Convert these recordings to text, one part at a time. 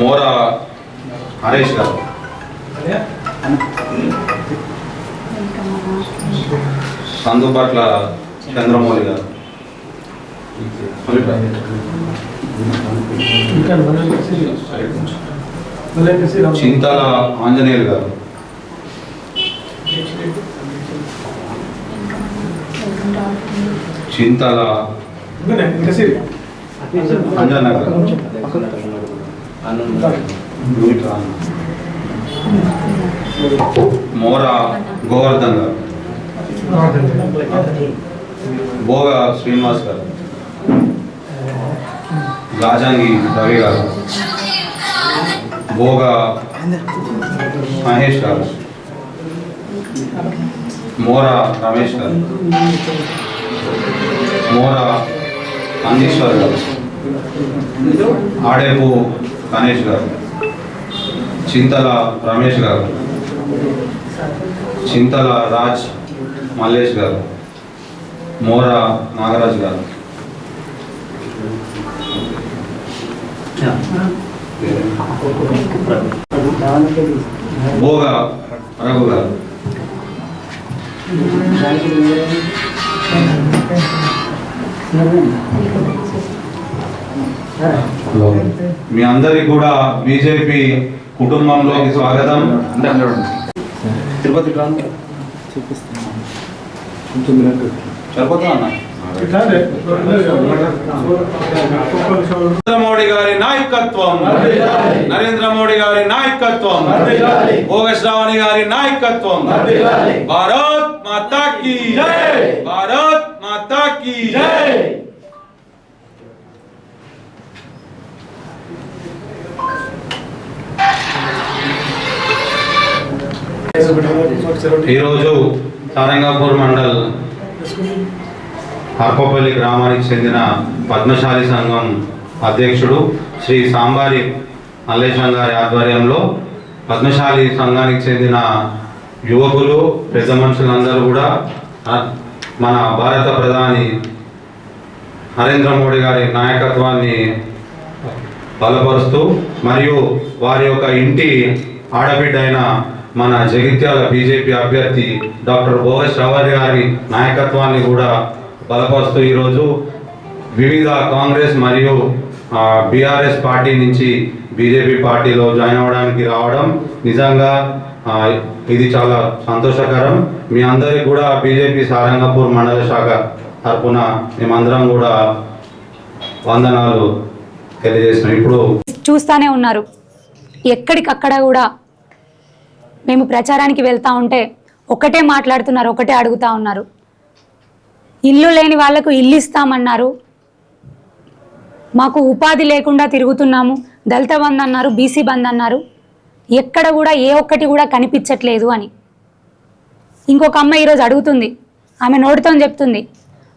మోరా హరీష్ గారు, సందుపట్ల చంద్రమౌళి గారు, చింతల ఆంజనేయులు గారు, చింతల అంజన గారు, మోరా గోవర్ధన్ గారు, భోగ శ్రీనివాస్ గారు, గాజంగి రవి గారు, భోగ మహేష్ గారు, మోరా రమేష్ గారు, మోరా అందీశ్వర్ గారు, ఆడేపు గణేష్ గారు, చింతల రమేష్ గారు, చింతల రాజ్ మల్లేష్ గారు, మోరా నాగరాజ్ గారు, భోగ రఘు గారు. మీ అందరికి కూడా బీజేపీ కుటుంబంలోకి స్వాగతం. తిరుపతి సరిపోతున్నా. నరేంద్ర మోడీ గారి నాయకత్వం, నరేంద్ర మోడీ గారి నాయకత్వం, భోగ శ్రావణి గారి నాయకత్వం. భారత్ మాతా కీ జై, భారత్ మాతా కీ జై. ఈరోజు సారంగాపూర్ మండల్ హర్పపల్లి గ్రామానికి చెందిన పద్మశాలి సంఘం అధ్యక్షుడు శ్రీ సాంబారి మల్లేశం గారి ఆధ్వర్యంలో పద్మశాలి సంఘానికి చెందిన యువకులు, పెద్ద మనుషులందరూ కూడా మన భారత ప్రధాని నరేంద్ర మోడీ గారి నాయకత్వాన్ని బలపరుస్తూ మరియు వారి యొక్క ఇంటి ఆడబిడ్డ అయిన మన జగిత్యాల బీజేపీ అభ్యర్థి డాక్టర్ భోగ శ్రావణి గారి నాయకత్వాన్ని కూడా బలపరుస్తూ ఈరోజు వివిధ కాంగ్రెస్ మరియు బీఆర్ఎస్ పార్టీ నుంచి బీజేపీ పార్టీలో జాయిన్ అవ్వడానికి రావడం నిజంగా ఇది చాలా సంతోషకరం. మీ అందరికీ కూడా బీజేపీ సారంగపూర్ మండల శాఖ తరఫున మేమందరం కూడా వందనాలు తెలియజేస్తున్నాం. ఇప్పుడు చూస్తూనే ఉన్నారు, ఎక్కడికక్కడ కూడా మేము ప్రచారానికి వెళ్తూ ఉంటే ఒకటే మాట్లాడుతున్నారు, ఒకటే అడుగుతూ ఉన్నారు. ఇల్లు లేని వాళ్లకు ఇల్లు ఇస్తామన్నారు, మాకు ఉపాధి లేకుండా తిరుగుతున్నాము, దళిత బంధు అన్నారు, బీసీ బంధు అన్నారు, ఎక్కడ కూడా ఏ ఒక్కటి కూడా కనిపించట్లేదు అని. ఇంకొక అమ్మ ఈరోజు అడుగుతుంది, ఆమె నోటితో చెప్తుంది,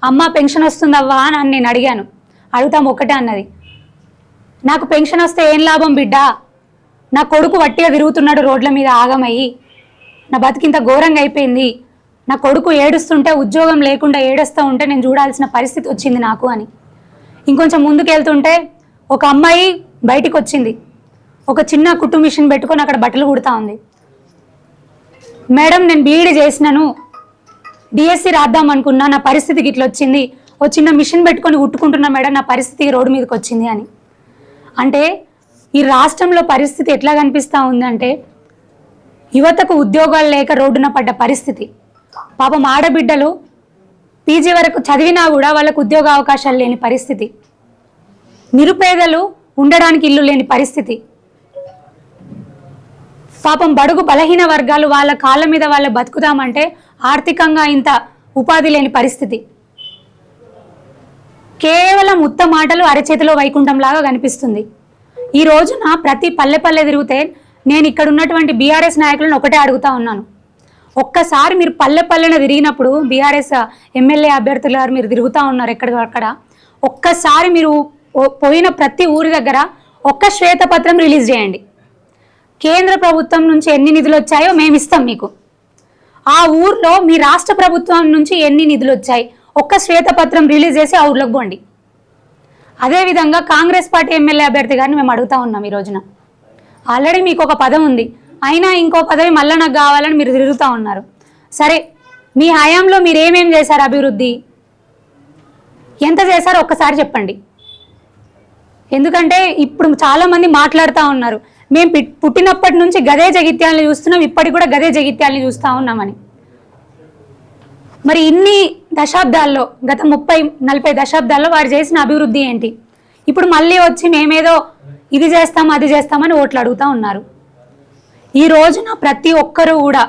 అమ్మ పెన్షన్ వస్తుందవ్వా అని నేను అడిగాను. అడుగుతాం ఒక్కటే అన్నది, నాకు పెన్షన్ వస్తే ఏం లాభం బిడ్డ, నా కొడుకు వట్టిగా తిరుగుతున్నాడు రోడ్ల మీద ఆగమయ్యి, నా బతికింత ఘోరంగా అయిపోయింది, నా కొడుకు ఏడుస్తుంటే ఉద్యోగం లేకుండా ఏడుస్తూ ఉంటే నేను చూడాల్సిన పరిస్థితి వచ్చింది నాకు అని. ఇంకొంచెం ముందుకు వెళ్తుంటే ఒక అమ్మాయి బయటికి వచ్చింది, ఒక చిన్న కుట్టు మిషన్ పెట్టుకొని అక్కడ బట్టలు కుడతా ఉంది. మేడం నేను బీఈడీ చేసినాను, డిఎస్సి రాద్దాం అనుకున్నా, నా పరిస్థితికి ఇట్లా వచ్చింది, ఓ చిన్న మిషన్ పెట్టుకొని కుట్టుకుంటున్నా మేడం, నా పరిస్థితి రోడ్డు మీదకి వచ్చింది అని. అంటే ఈ రాష్ట్రంలో పరిస్థితి ఎట్లా కనిపిస్తూ ఉందంటే యువతకు ఉద్యోగాలు లేక రోడ్డున పడ్డ పరిస్థితి. పాపం ఆడబిడ్డలు పీజీ వరకు చదివినా కూడా వాళ్ళకు ఉద్యోగ అవకాశాలు లేని పరిస్థితి, నిరుపేదలు ఉండడానికి ఇల్లు లేని పరిస్థితి, పాపం బడుగు బలహీన వర్గాలు వాళ్ళ కాళ్ళ మీద వాళ్ళు బతుకుతామంటే ఆర్థికంగా ఇంత ఉపాధి లేని పరిస్థితి. కేవలం ఉత్త మాటలు అరచేతిలో వైకుంఠంలాగా కనిపిస్తుంది. ఈ రోజున ప్రతి పల్లె తిరిగితే నేను ఇక్కడ ఉన్నటువంటి బీఆర్ఎస్ నాయకులను ఒకటే అడుగుతా ఉన్నాను, ఒక్కసారి మీరు పల్లెన తిరిగినప్పుడు బీఆర్ఎస్ ఎమ్మెల్యే అభ్యర్థులు గారు మీరు తిరుగుతూ ఉన్నారు ఎక్కడికక్కడ, ఒక్కసారి మీరు పోయిన ప్రతి ఊరి దగ్గర ఒక్క శ్వేతపత్రం రిలీజ్ చేయండి. కేంద్ర ప్రభుత్వం నుంచి ఎన్ని నిధులు వచ్చాయో మేము ఇస్తాం మీకు, ఆ ఊర్లో మీ రాష్ట్ర ప్రభుత్వం నుంచి ఎన్ని నిధులు వచ్చాయి ఒక్క శ్వేతపత్రం రిలీజ్ చేసి ఆ ఊర్లోకి పోండి. అదేవిధంగా కాంగ్రెస్ పార్టీ ఎమ్మెల్యే అభ్యర్థి గారిని మేము అడుగుతా ఉన్నాం, ఈ రోజున ఆల్రెడీ మీకు ఒక పదం ఉంది, అయినా ఇంకో పదవి మళ్ళీ నాకు కావాలని మీరు తిరుగుతూ ఉన్నారు. సరే, మీ హయాంలో మీరు ఏమేం చేశారు? అభివృద్ధి ఎంత చేశారో ఒక్కసారి చెప్పండి. ఎందుకంటే ఇప్పుడు చాలామంది మాట్లాడుతూ ఉన్నారు, మేము పుట్టినప్పటి నుంచి గదే జగిత్యాలని చూస్తున్నాం, ఇప్పటికి కూడా గదే జగిత్యాలని చూస్తూ ఉన్నామని. మరి ఇన్ని దశాబ్దాల్లో, గత 30-40 దశాబ్దాల్లో వారు చేసిన అభివృద్ధి ఏంటి? ఇప్పుడు మళ్ళీ వచ్చి మేమేదో ఇది చేస్తాం అది చేస్తామని ఓట్లు అడుగుతూ ఉన్నారు. ఈ రోజున ప్రతి ఒక్కరూ కూడా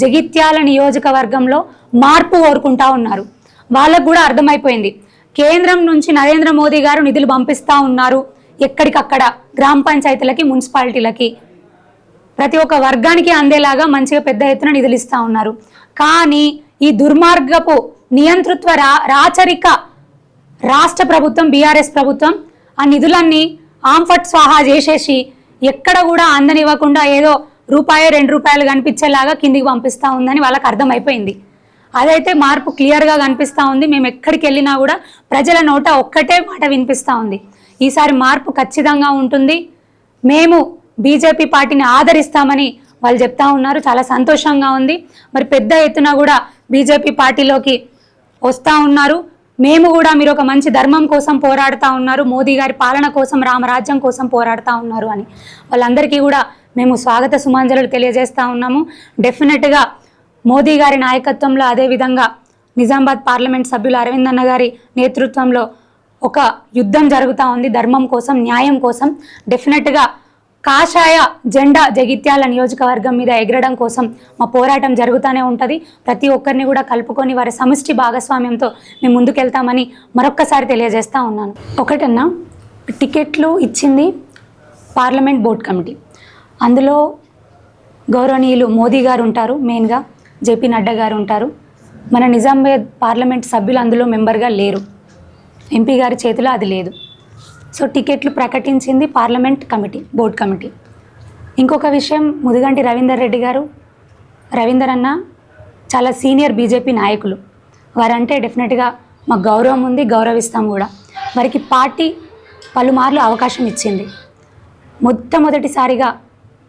జగిత్యాల నియోజకవర్గంలో మార్పు కోరుకుంటా ఉన్నారు. వాళ్ళకు కూడా అర్థమైపోయింది, కేంద్రం నుంచి నరేంద్ర మోదీ గారు నిధులు పంపిస్తూ ఉన్నారు ఎక్కడికక్కడ, గ్రామ పంచాయతీలకి, మున్సిపాలిటీలకి, ప్రతి ఒక్క వర్గానికి అందేలాగా మంచిగా పెద్ద ఎత్తున నిధులు ఇస్తూ ఉన్నారు. కానీ ఈ దుర్మార్గపు నియంతృత్వ రాచరిక రాష్ట్ర ప్రభుత్వం, బీఆర్ఎస్ ప్రభుత్వం ఆ నిధులన్నీ ఆంఫట్ స్వాహా చేసేసి ఎక్కడ కూడా అందనివ్వకుండా ఏదో ₹2 కనిపించేలాగా కిందికి పంపిస్తూ ఉందని వాళ్ళకి అర్థమైపోయింది. అదైతే మార్పు క్లియర్గా కనిపిస్తూ ఉంది. మేము ఎక్కడికి వెళ్ళినా కూడా ప్రజల నోట ఒక్కటే మాట వినిపిస్తూ ఉంది, ఈసారి మార్పు ఖచ్చితంగా ఉంటుంది, మేము బీజేపీ పార్టీని ఆదరిస్తామని వాళ్ళు చెప్తా ఉన్నారు. చాలా సంతోషంగా ఉంది. మరి పెద్ద ఎత్తున కూడా బీజేపీ పార్టీలోకి వస్తూ ఉన్నారు. మేము కూడా మీరు ఒక మంచి ధర్మం కోసం పోరాడుతూ ఉన్నారు, మోదీ గారి పాలన కోసం, రామరాజ్యం కోసం పోరాడుతూ ఉన్నారు అని వాళ్ళందరికీ కూడా మేము స్వాగత సుమాంజలు తెలియజేస్తూ ఉన్నాము. డెఫినెట్గా మోదీ గారి నాయకత్వంలో, అదేవిధంగా నిజామాబాద్ పార్లమెంట్ సభ్యులు అరవింద్ అన్న గారి నేతృత్వంలో ఒక యుద్ధం జరుగుతూ ఉంది ధర్మం కోసం, న్యాయం కోసం. డెఫినెట్గా కాషాయ జెండా జగిత్యాల నియోజకవర్గం మీద ఎగరడం కోసం మా పోరాటం జరుగుతూనే ఉంటుంది. ప్రతి ఒక్కరిని కూడా కలుపుకొని వారి సమిష్టి భాగస్వామ్యంతో మేము ముందుకెళ్తామని మరొక్కసారి తెలియజేస్తూ ఉన్నాను. ఒకటన్నా, టికెట్లు ఇచ్చింది పార్లమెంట్ బోర్డ్ కమిటీ, అందులో గౌరవనీయులు మోదీ గారు ఉంటారు, మెయిన్గా జేపీ నడ్డా గారు ఉంటారు. మన నిజామాబాద్ పార్లమెంట్ సభ్యులు అందులో మెంబర్గా లేరు, ఎంపీ గారి చేతిలో అది లేదు. సో టికెట్లు ప్రకటించింది పార్లమెంట్ కమిటీ, బోర్డ్ కమిటీ. ఇంకొక విషయం, ముదిగంటి రవీందర్ రెడ్డి గారు, రవీందర్ అన్న చాలా సీనియర్ బీజేపీ నాయకులు, వారంటే డెఫినెట్గా మాకు గౌరవం ఉంది, గౌరవిస్తాం కూడా. వారికి పార్టీ పలుమార్లు అవకాశం ఇచ్చింది. మొట్టమొదటిసారిగా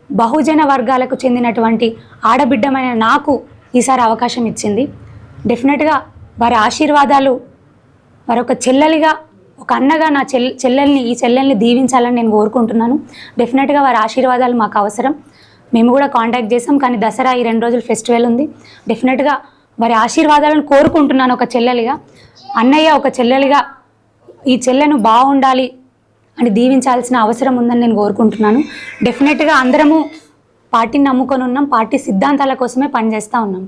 బహుజన వర్గాలకు చెందినటువంటి ఆడబిడ్డమైన నాకు ఈసారి అవకాశం ఇచ్చింది. డెఫినెట్గా వారి ఆశీర్వాదాలు, వారొక చెల్లెలిగా, ఒక అన్నగా నా ఈ చెల్లెల్ని దీవించాలని నేను కోరుకుంటున్నాను. డెఫినెట్గా వారి ఆశీర్వాదాలు మాకు అవసరం. మేము కూడా కాంటాక్ట్ చేసాం, కానీ దసరా ఈ 2 రోజులు ఫెస్టివల్ ఉంది. డెఫినెట్గా వారి ఆశీర్వాదాలను కోరుకుంటున్నాను ఒక చెల్లెలిగా. అన్నయ్య ఒక చెల్లెలిగా ఈ చెల్లెను బాగుండాలి అని దీవించాల్సిన అవసరం ఉందని నేను కోరుకుంటున్నాను. డెఫినెట్గా అందరము పార్టీని నమ్ముకొని ఉన్నాం, పార్టీ సిద్ధాంతాల కోసమే పనిచేస్తూ ఉన్నాం.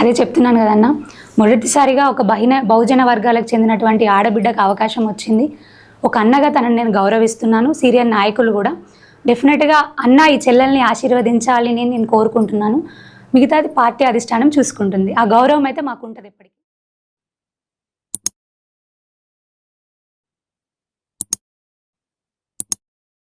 అదే చెప్తున్నాను కదన్నా, మొదటిసారిగా ఒక బహుజన వర్గాలకు చెందినటువంటి ఆడబిడ్డకు అవకాశం వచ్చింది. ఒక అన్నగా తనని నేను గౌరవిస్తున్నాను, సీనియర్ నాయకులు కూడా. డెఫినెట్గా అన్న ఈ చెల్లెల్ని ఆశీర్వదించాలి నేను కోరుకుంటున్నాను. మిగతాది పార్టీ అధిష్టానం చూసుకుంటుంది. ఆ గౌరవం అయితే మాకు ఉంటుంది ఎప్పటికీ.